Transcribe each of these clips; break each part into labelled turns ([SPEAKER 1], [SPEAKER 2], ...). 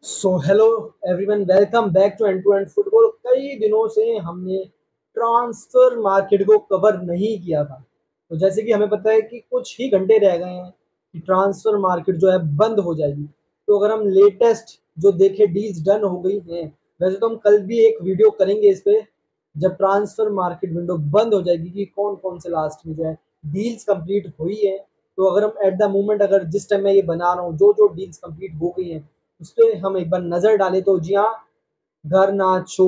[SPEAKER 1] So hello everyone, welcome back to and football. कई दिनों से हमने ट्रांसफर मार्केट को कवर नहीं किया था। तो जैसे कि हमें पता है कि कुछ ही घंटे रह गए हैं कि ट्रांसफर मार्केट जो है बंद हो जाएगी। तो अगर हम लेटेस्ट जो देखे डील्स डन हो गई हैं, वैसे तो हम कल भी एक वीडियो करेंगे इस पे, जब ट्रांसफर मार्केट विंडो बंद हो जाएगी, कि कौन कौन से लास्ट में जो है डील्स कंप्लीट हुई है। तो अगर हम एट द मोमेंट, अगर जिस टाइम मैं ये बना रहा हूँ, जो जो डील्स कंप्लीट हो गई हैं उस पर हम एक बार नजर डालें, तो जी हाँ, गर्नाचो,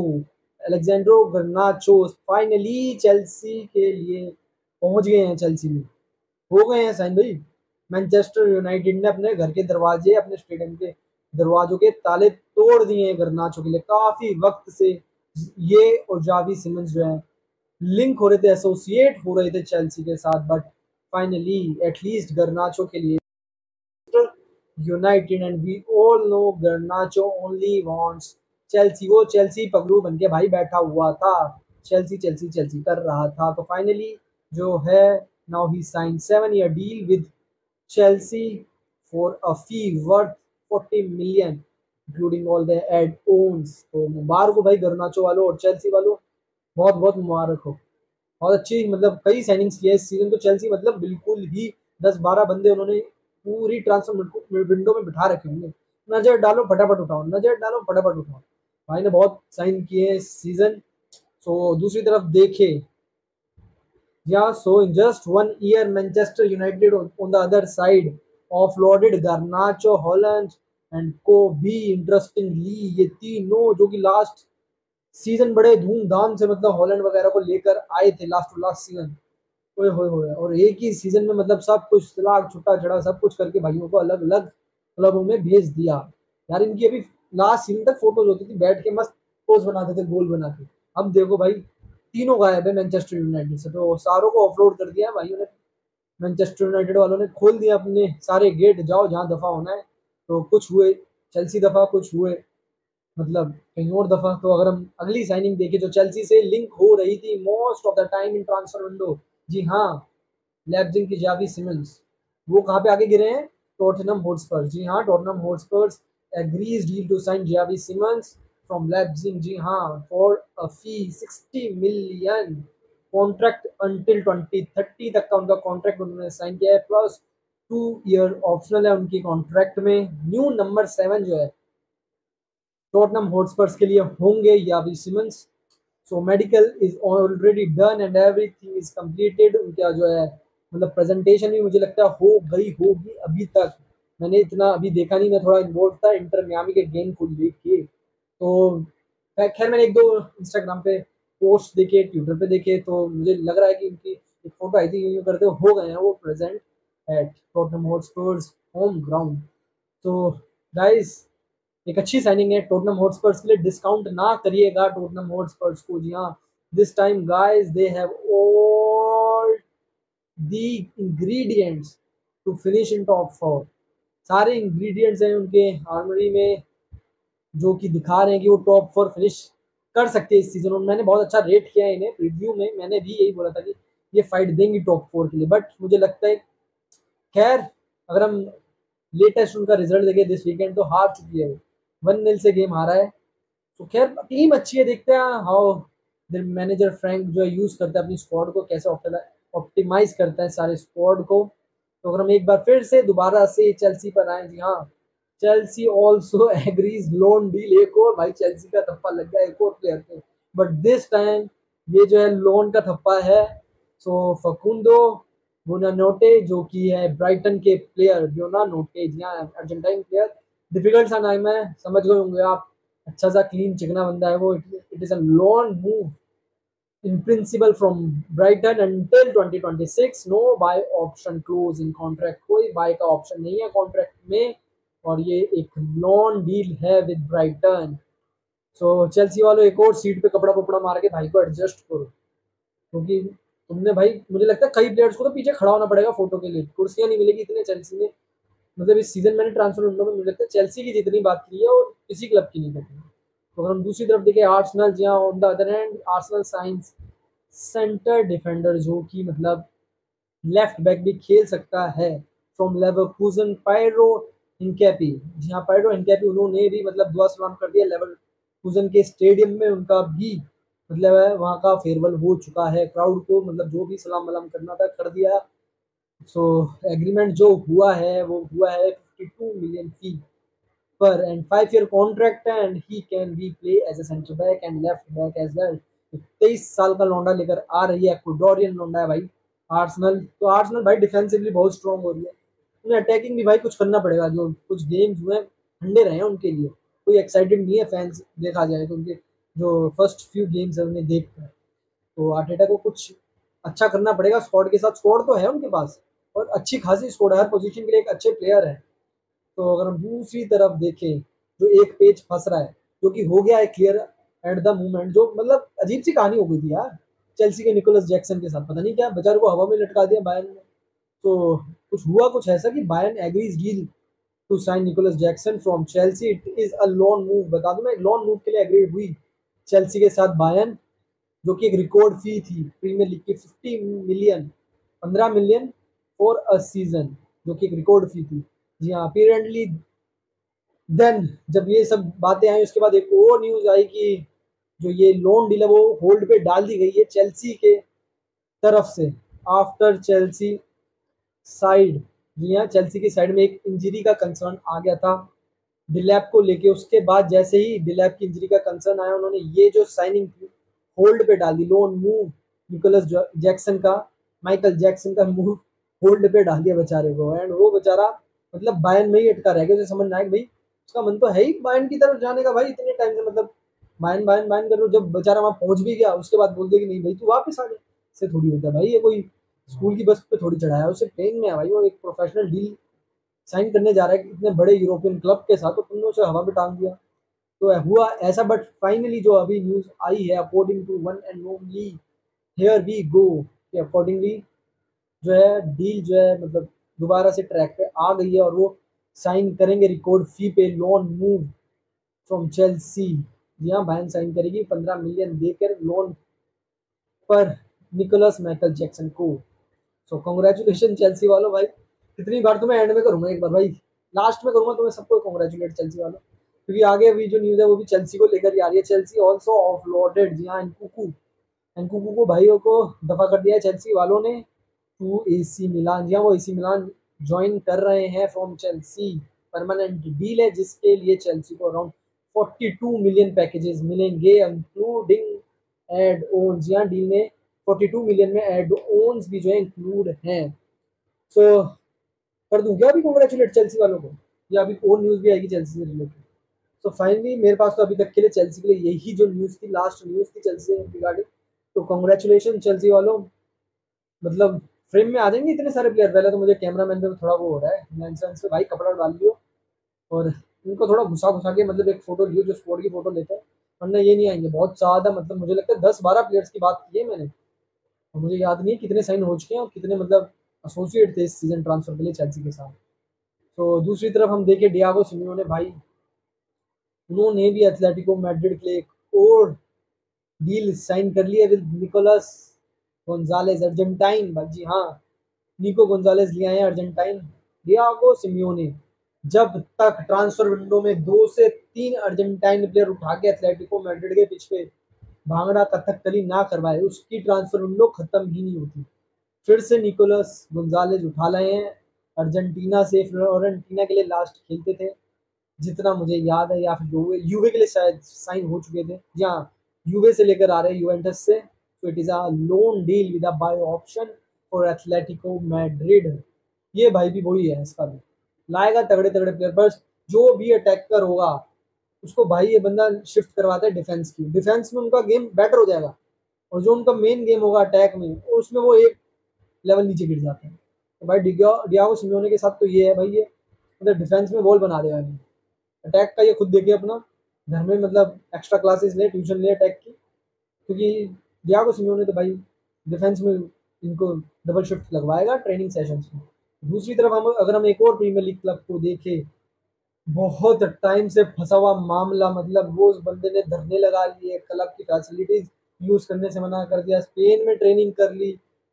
[SPEAKER 1] अलेक्जेंड्रो गर्नाचो फाइनली चेल्सी के लिए पहुंच गए हैं। चेल्सी में हो गए हैं साइन भाई। मैनचेस्टर यूनाइटेड ने अपने घर के दरवाजे, अपने स्टेडियम के दरवाजों के ताले तोड़ दिए हैं गर्नाचो के लिए। काफी वक्त से ये और जावी सिमंस जो है लिंक हो रहे थे, एसोसिएट हो रहे थे चेल्सी के साथ, बट फाइनली एटलीस्ट गर्नाचो के लिए United, and we all know Garnacho only wants Chelsea. वो चेल्सी पगलू बन के भाई बैठा हुआ था, चेल्सी चेल्सी चेल्सी कर रहा था। तो फाइनली जो है, now he sign 7 year deal with Chelsea for a fee worth 40 million including all the add ons. तो मुबारक हो भाई गर्नाचो वालों और चेल्सी वालों, बहुत बहुत मुबारक हो। बहुत अच्छी, मतलब कई साइनिंग्स किए इस सीजन तो चेल्सी, मतलब बिल्कुल ही 10-12 बंदे उन्होंने पूरी ट्रांसफर विंडो में बिठा रखे होंगे। नजर डालो फटाफट उठाओ, नजर डालो फटाफट उठाओ। भाई ने बहुत साइन किए हैं इस सीजन। सो दूसरी तरफ देखे, या so in just 1 year Manchester United on the other side offloaded Garnacho, Hojlund and को भी इंटरेस्टिंगली। ये तीनों जो कि लास्ट सीजन बड़े धूमधाम से, मतलब हॉलैंड वगैरह को लेकर आए थे लास्ट टू लास्ट सीजन। ओए होए होए, और एक ही सीजन में मतलब सब कुछ लाख छुट्टा छड़ा सब कुछ करके भाइयों को अलग अलग क्लबों में भेज दिया। यार इनकी अभी लास्ट सीजन तक फोटोज होती थी, बैठ के मस्त पोज बनाते थे गोल बना के। अब देखो भाई, तीनों गायब है मैनचेस्टर यूनाइटेड से, तो सारों को ऑफलोड कर दिया है भाइयों ने। मैनचेस्टर यूनाइटेड वालों ने खोल दिया अपने सारे गेट, जाओ जहां दफा होना है। तो कुछ हुए चेल्सी दफा, कुछ हुए मतलब कहीं और दफा। तो अगर हम अगली साइनिंग देखें जो चेल्सी से लिंक हो रही थी most of the time in transfer window, जी हाँ, लेipzig की जावी सिमंस, वो कहाँ पे आगे गिरे हैं? Tottenham Hotspurs. जी हाँ, Tottenham Hotspurs agrees deal to sign Xavi Simons from लेipzig। जी हाँ, for a fee 60 million, contract until 2030 तक का उनका कॉन्ट्रैक्ट उन्होंने साइन किया है, प्लस 2 ईयर ऑप्शनल है उनकी कॉन्ट्रैक्ट में। न्यू नंबर 7 जो है टॉटनहम हॉटस्पर्स के लिए होंगे यावी Simons. So medical is already done and everything is completed. उनका जो है मतलब प्रेजेंटेशन भी मुझे लगता है हो गई होगी अभी तक। मैंने इतना अभी देखा नहीं, मैं थोड़ा इन्वॉल्व था इंटर मियामी के गेम को लेके। तो खैर मैंने एक दो इंस्टाग्राम पे पोस्ट देखे, ट्विटर पे देखे, तो मुझे लग रहा है कि उनकी एक फोटो आई थी, यूं करते हो गए हैं वो present at Tottenham Hotspurs home ground. तो गाइस, एक अच्छी साइनिंग है टोटनहम हॉटस्पर्स के लिए। डिस्काउंट ना करिएगा टोटनहम हॉटस्पर्स को। जी हाँ, this time guys they have all the ingredients to finish in top 4। सारे इंग्रेडिएंट्स हैं उनके आर्मरी में, जो कि दिखा रहे हैं कि वो टॉप 4 फिनिश कर सकते हैं इस सीजन। और मैंने बहुत अच्छा रेट किया है इन्हें रिव्यू में, मैंने भी यही बोला था कि ये फाइट देंगी टॉप 4 के लिए। बट मुझे लगता है, खैर, अगर हम लेटेस्ट उनका रिजल्ट देखें दिस वीकेंड, तो हार चुकी है वो, 1-0 से गेम हारा है। तो खैर टीम अच्छी है, देखते हैं हाउ द मैनेजर फ्रैंक जो है यूज करता है अपनी स्क्वाड को, कैसे ऑप्टिमाइज करता है सारे स्क्वाड को। तो अगर हम एक बार फिर से दोबारा से चेल्सी पर आए, जी हाँ, Chelsea also agrees loan deal. एक और भाई चेल्सी का थप्पा लग गया एक और प्लेयर पे, बट दिस टाइम ये जो है लोन का थप्पा है। सो फकुंदो बुनानोटे, जो कि है ब्राइटन के प्लेयर, ब्योनानोटे, जी हाँ, अर्जेंटाइन प्लेयर। डिफिकल्ट सा नाम है, समझ गए होंगे आप। अच्छा सा क्लीन चिकना बंदा है वो। It is a loan move in principle from Brighton until 2026, no buy option clause in contract, कोई बाय का ऑप्शन नहीं है कॉन्ट्रैक्ट में, और ये एक लॉन डील है विद ब्राइटन। सो चेल्सी वालों, एक और सीट पे कपड़ा कपड़ा मार के भाई को एडजस्ट करो, क्योंकि तुमने भाई, मुझे लगता है कई प्लेयर्स को तो पीछे खड़ा होना पड़ेगा फोटो के लिए, कुर्सियां नहीं मिलेगी इतने चेल्सी में। मतलब इस सीजन मैंने ट्रांसफर विंडो में मुझे लगता है चेल्सी की जितनी बात की है और किसी क्लब की नहीं करती। तो अगर हम दूसरी तरफ देखें आर्सेनल, जहाँ on the other hand Arsenal science centre defender, जो कि मतलब लेफ्ट बैक भी खेल सकता है, फ्रॉम लेवरकुसन, पायरो हिनकैपी, जी हाँ पेड्रो हिनकैपी, उन्होंने भी मतलब दुआ सलाम कर दिया। लेवरकुसन के स्टेडियम में उनका भी मतलब वहाँ का फेयरवेल हो चुका है। क्राउड को मतलब जो भी सलाम वलाम करना था कर दिया। सो एग्रीमेंट जो हुआ है वो हुआ है 52 मिलियन फी पर एंड 5 ईयर कॉन्ट्रैक्ट है and he can be play as a centre back and left back as well. 23 साल का लौंडा लेकर आ रही है, इक्वाडोरियन लौंडा है भाई आर्सेनल। तो आर्सेनल भाई डिफेंसिवली बहुत स्ट्रांग हो रही है, उन्हें अटैकिंग भी भाई कुछ करना पड़ेगा। जो कुछ गेम्स हुए ठंडे रहे हैं उनके लिए, कोई एक्साइटेड नहीं है फैंस देखा जाए तो उनके जो फर्स्ट फ्यू गेम्स है उन्हें देख कर। तो आर्टेटा को कुछ अच्छा करना पड़ेगा स्क्वाड के साथ। स्क्वाड तो है उनके पास और अच्छी खासी स्क्वाड है, हर पोजीशन के लिए एक अच्छे प्लेयर है। तो अगर हम दूसरी तरफ देखें, जो एक पेज फंस रहा है जो कि हो गया है क्लियर एट द मोमेंट, जो मतलब अजीब सी कहानी हो गई थी यार चेल्सी के निकोलस जैक्सन के साथ। पता नहीं क्या बेचारे को हवा में लटका दिया बायर्न ने। तो कुछ हुआ कुछ ऐसा कि Bayern agrees deal to sign Nicolas Jackson from Chelsea. It is a loan move, बता दूं मैं, एक लोन मूव के लिए एग्रीड हुई चेल्सी के साथ बायर्न, जो कि एक रिकॉर्ड फी थी प्रीमियर लीग की 50 million, 15 million for a season, जो कि एक रिकॉर्ड फी थी। जी हाँ अपेरेंटली देन जब ये सब बातें आई उसके बाद एक और न्यूज आई कि जो ये लोन डील है वो होल्ड पे डाल दी गई है चेल्सी के तरफ से। आफ्टर चेल्सी साइड, जी हाँ चेल्सी की साइड में एक इंजरी का कंसर्न आ गया था डिलैप को लेके। उसके बाद जैसे ही डिलैप की इंजरी का कंसर्न आया उन्होंने ये जो साइनिंग थी होल्ड पे डाल दी। लोन मूव निकोलस जैक्सन का, माइकल जैक्सन का मूव होल्ड पे डाल दिया बेचारे को। एंड वो बेचारा मतलब बायर्न में ही अटका रह गया। उसे समझ ना आए कि भाई उसका मन तो है ही बायर्न की तरफ जाने का भाई इतने टाइम से, मतलब बायर्न बायर्न बायर्न कर रहे हो। जब बेचारा वहां पहुंच भी गया उसके बाद बोल दिया कि नहीं भाई तू वापस आ जा, से थोड़ी होता है भाई। ये कोई स्कूल की बस पे थोड़ी चढ़ाया, उसे ट्रेन में है भाई, वो एक प्रोफेशनल डील साइन करने जा रहा है इतने बड़े यूरोपियन क्लब के साथ, तो तुमने उसे हवा में टांग दिया। तो हुआ ऐसा। बट फाइनली जो अभी न्यूज आई है according to one and only here we go, कि अकॉर्डिंगली जो है डील जो है मतलब दोबारा से ट्रैक पे आ गई है और वो साइन करेंगे रिकॉर्ड फी पे लोन मूव फ्रॉम चेल्सी। जी हाँ बायर्न साइन करेगी 15 मिलियन देकर लोन पर निकोलस माइकल जैक्सन को। सो कॉन्ग्रेचुलेशन चेल्सी वालों भाई। कितनी बार तुम्हें एंड में करूंगा, एक बार भाई लास्ट में करूंगा तुम्हें सबको कॉन्ग्रेचुलेट चेल्सी वालों, क्योंकि आगे अभी जो न्यूज है वो भी चेल्सी को लेकर ही आ रही है। चेल्सी ऑल्सो ऑफलोडेड, जी हाँ एनकुकू, एनकुकू को भाइयों को दफा कर दिया है चेल्सी वालों ने टू एसी मिलान। जी हाँ वो एसी मिलान ज्वाइन कर रहे हैं फ्रॉम चेल्सी। परमानेंट डील है जिसके लिए चेल्सी को अराउंड 42 मिलियन पैकेजेस मिलेंगे इंक्लूडिंग एड ओन। जी हाँ डील में 42 मिलियन में एड ओन्स भी जो है इंक्लूड हैं। सो कर दूं क्या अभी कॉन्ग्रेचुलेट चेल्सी वालों को, या अभी और न्यूज भी आएगी चेल्सी से रिलेटेड? सो फाइनली मेरे पास तो अभी तक के लिए चेल्सी के लिए यही जो न्यूज थी, लास्ट न्यूज थी चेल्सी रिगार्डिंग। तो कॉन्ग्रेचुलेशन चेल्सी वालों, मतलब फ्रेम में आ जाएंगे इतने सारे प्लेयर। पहले तो मुझे कैमरामैन पे थोड़ा वो हो रहा है नॉनसेंस पे, भाई कपड़ा डाल लियो और इनको थोड़ा घुसा घुसा के मतलब एक फोटो लियो जो स्पोर्ट की फोटो लेते हैं, वरना ये नहीं आएंगे बहुत ज्यादा। मतलब मुझे लगता है 10-12 प्लेयर्स की बात की है मैंने, और मुझे याद नहीं है कितने साइन हो चुके हैं और कितने मतलब एसोसिएट थे इस सीजन ट्रांसफर के लिए चेल्सी के साथ। तो दूसरी तरफ हम देखें डियागो सिमियोने भाई, उन्होंने भी एथलेटिको मैड्रिड के लिए एक और डील साइन कर ली है विद निकोलस गोंजालेज अर्जेंटाइन। जी हाँ निको गोंजालेज ले आए हैं अर्जेंटाइन डियागो सिमियोने। जब तक ट्रांसफर विंडो में 2 से 3 अर्जेंटाइन प्लेयर उठा के एथलेटिको मैड्रिड के पिच पे भांगड़ा कथकली ना करवाए उसकी ट्रांसफर विंडो खत्म ही नहीं होती। फिर से निकोलस गोंजालेज उठा लाए हैं अर्जेंटीना से, फ्लोरेंटीना के लिए लास्ट खेलते थे जितना मुझे याद है, या फिर यूवे यूवे के लिए शायद साइन हो चुके थे। या यूवे से लेकर आ रहे हैं यूवेंटस से। तो it is a loan deal with a by option for Atletico Madrid. ये भाई भी वही है, इसका भी लाएगा तगड़े तगड़े प्लेयर, बस जो भी अटैकर होगा उसको भाई ये बंदा शिफ्ट करवाता है डिफेंस की। डिफेंस में उनका गेम बेटर हो जाएगा और जो उनका मेन गेम होगा अटैक में उसमें वो एक लेवल नीचे गिर जाते हैं। तो भाई डियागो सिमियोने के साथ तो ये है भाई, ये मतलब डिफेंस में बॉल बना देगा। अटैक का ये खुद देखिए अपना घर में मतलब एक्स्ट्रा क्लासेस ले, ट्यूशन ले अटैक की, क्योंकि डियागो सिमियोने तो भाई डिफेंस में इनको डबल शिफ्ट लगवाएगा ट्रेनिंग सेशंस में। दूसरी तरफ हम अगर हम एक और प्रीमियर लीग क्लब को देखें, बहुत टाइम से फंसा हुआ मामला, मतलब वो उस बंदे ने धरने लगा लिए, क्लब की फैसिलिटीज यूज करने से मना कर दिया, स्पेन में ट्रेनिंग कर ली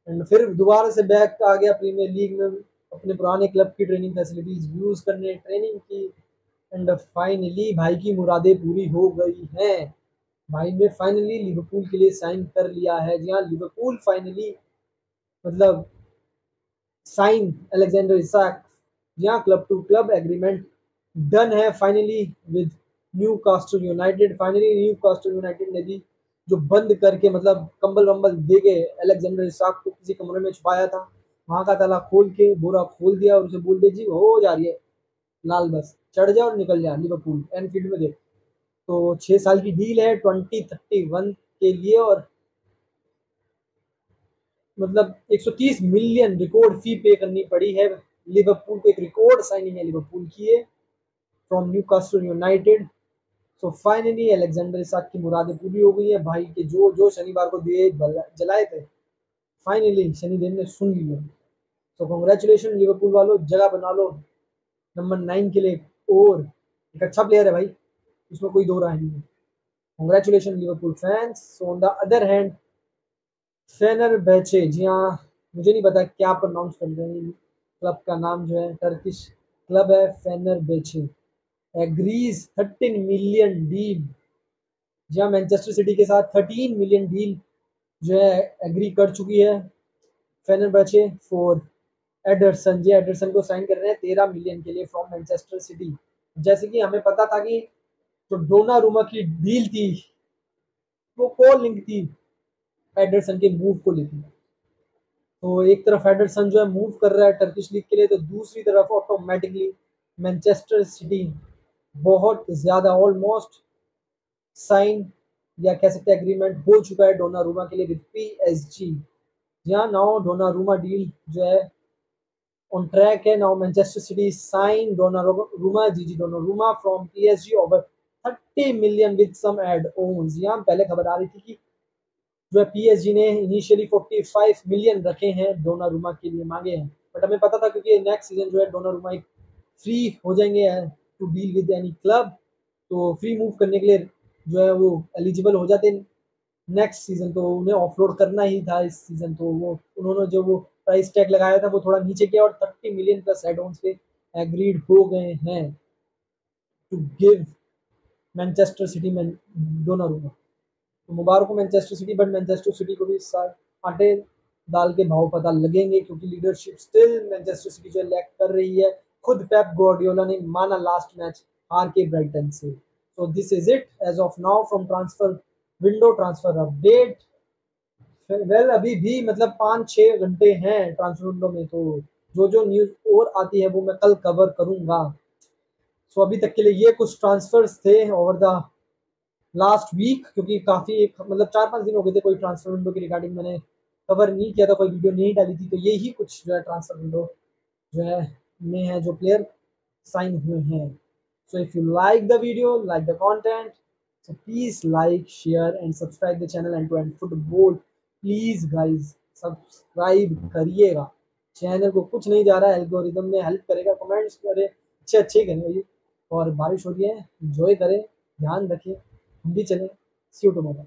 [SPEAKER 1] एंड फिर दोबारा से बैक आ गया प्रीमियर लीग में अपने पुराने क्लब की ट्रेनिंग फैसिलिटीज यूज़ करने ट्रेनिंग की। एंड फाइनली भाई की मुरादें पूरी हो गई हैं। भाई ने फाइनली लिवरपूल के लिए साइन कर लिया है। जी हाँ, लिवरपूल फाइनली मतलब साइन अलेक्जेंडर इसाक। जी हाँ, club to club agreement done है finally with Newcastle United. Finally Newcastle United ने भी जो बंद करके मतलब कंबल वंबल दे के अलेक्जेंडर इसाक को किसी कमरे में छुपाया था, वहां का ताला खोल के बोरा खोल दिया और उसे बोल दे जी हो जा रही है लाल बस, चढ़ जा और निकल जा लिवरपूल एनफील्ड में देख। तो 6 साल की डील है 2031 के लिए। और मतलब 130 मिलियन रिकॉर्ड फी पे करनी पड़ी है लिवरपूल को। एक रिकॉर्ड साइनिंग है लिवरपूल की है from Newcastle United. So finally Alexander Isak की मुरादें पूरी हो गई है। भाई के जो जो शनिवार को दिए जलाए थे, फाइनली शनिदेव ने सुन लिया। सो कॉन्ग्रेचुलेशन लिवरपूल वालों, जगह बना लो नंबर 9 के लिए। और एक अच्छा प्लेयर है भाई, इसमें कोई दो राय नहीं है। Congratulation Liverpool fans. So on the other hand Fenerbahce, जी हाँ, मुझे नहीं पता क्या प्रोनाउंस कर रहे हैं क्लब का नाम, जो है टर्किश क्लब है फेनरबैचे, एग्रीज 13 मिलियन डील। जी हाँ, मैनचेस्टर सिटी के साथ 13 मिलियन डील जो है एग्री कर चुकी है फेनरबैचे फॉर एडरसन। जी एडरसन को साइन कर रहे हैं 13 मिलियन के लिए फ्रॉम मैनचेस्टर सिटी। जैसे कि हमें पता था कि जो डोना रूमा की डील थी वो को लिंक थी एडरसन के मूव को लेकर। तो एक तरफ एडरसन जो है मूव कर रहा है टर्किश लीग के लिए, तो दूसरी तरफ ऑटोमेटिकली मैनचेस्टर सिटी बहुत ज़्यादा ऑलमोस्ट साइन या कह सकते हैं एग्रीमेंट हो चुका है डोनारूमा के लिए विद पीएसजी। जहाँ नाउ डोनारूमा डील जो है ऑन ट्रैक है। Now Manchester City sign Donnarumma Gigi Donnarumma from PSG over 30 million with some add ons. यहाँ पहले खबर आ रही थी कि जो है पीएसजी ने इनिशियली 45 मिलियन रखे हैं डोनारूमा के लिए मांगे हैं, बट हमें पता था क्योंकि नेक्स्ट सीजन जो है डोनारूमा एक फ्री हो जाएंगे to deal with any club, तो फ्री मूव करने के लिए जो है वो एलिजिबल हो जाते नेक्स्ट सीजन। तो उन्हें ऑफलोड करना ही था इस सीजन, तो वो उन्होंने जो वो प्राइस टैग लगाया था वो थोड़ा नीचे किया और 30 मिलियन प्लस एड ऑन्स पे एग्रीड हो गए हैं टू गिव मैनचेस्टर सिटी में डोनारूमा। तो मुबारक हो Manchester city, but Manchester city को भी इस साल आटे दाल के भाव पता लगेंगे क्योंकि लीडरशिप स्टिल मैनचेस्टर सिटी जो लैक कर रही है। खुद पेप गार्डियोला ने माना लास्ट मैच हार के ब्राइटन से। So this is it as of now from transfer window transfer update. Well अभी भी मतलब 5-6 घंटे हैं ट्रांसफर विंडो में, तो जो जो न्यूज और आती है वो मैं कल कवर करूंगा। सो अभी तक के लिए ये कुछ ट्रांसफर्स थे ओवर द लास्ट वीक, क्योंकि काफ़ी एक मतलब 4-5 दिन हो गए थे कोई ट्रांसफर विंडो की रिगार्डिंग मैंने कवर नहीं किया था, कोई वीडियो नहीं डाली थी। तो यही कुछ जो है ट्रांसफर विंडो जो है में है जो प्लेयर साइन हुए हैं। So if you like the video, like the content, so please like share and subscribe the channel and to end football। Please guys subscribe करिएगा, चैनल को कुछ नहीं जा रहा है, एल्गोरिदम में हेल्प करेगा। कमेंट्स करें अच्छे अच्छे ही करें भाई। और बारिश हो रही है, एंजॉय करें, ध्यान रखें, हम भी चलें। सी यू टुमारो।